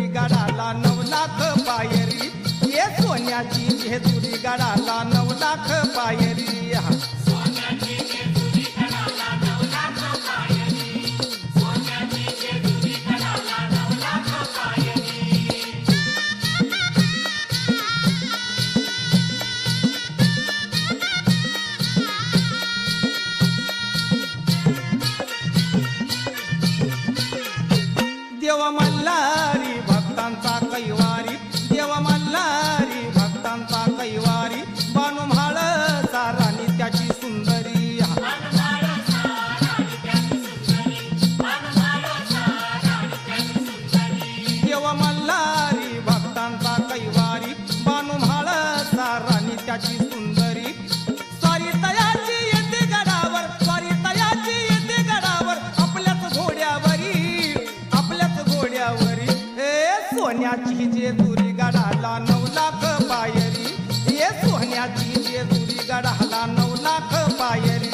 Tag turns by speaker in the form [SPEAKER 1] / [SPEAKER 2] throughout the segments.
[SPEAKER 1] जेजुरी गडाला 9 लाख पायरी, ये सोन्याची जेजुरी गडाला 9 लाख पायरी. देव मल्हारी भक्तांचा कैवारी, देव मल्हारी भक्तांचा कैवारी, बानू म्हाळ सारानी त्याची सुंदरी. देव मल्हारी भक्तांचा कैवारी, बानू म्हाळ सारानी त्याची सुंदरी. स्वारी तयाची येते गडावर, स्वारी तयाची येते गडावर, आपल्याच घोड्यावरी, आपल्याच घोड्यावरी. सोन्याची जेजुरी गडाला 9 लाख पायरी, ये सोन्याची जेजुरी गडाला 9 लाख पायरी.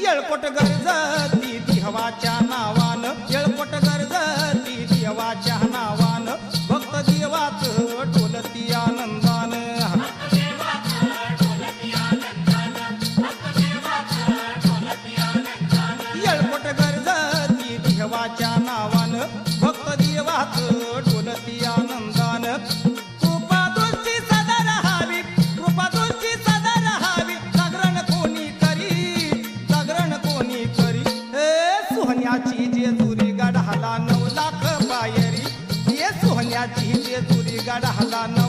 [SPEAKER 1] येळकोट गरजती देवाच्या नावानं, येळकोट गरजती देवाच्या नावानं, भक्त देवाचं ढोलती आनंदानं. येळकोट गरजती देवाच्या नावानं, भक्त देवाचं ढोलती आनंदानं. कृपा तुझी सदा रहावी, कृपा तुझी सदा रहावी, जागरण कोणी करी, जागरण कोणी करी. सोन्याची जेजुरी गडाला 9 लाख पायरी, ये सोन्याची जेजुरी गडाला 9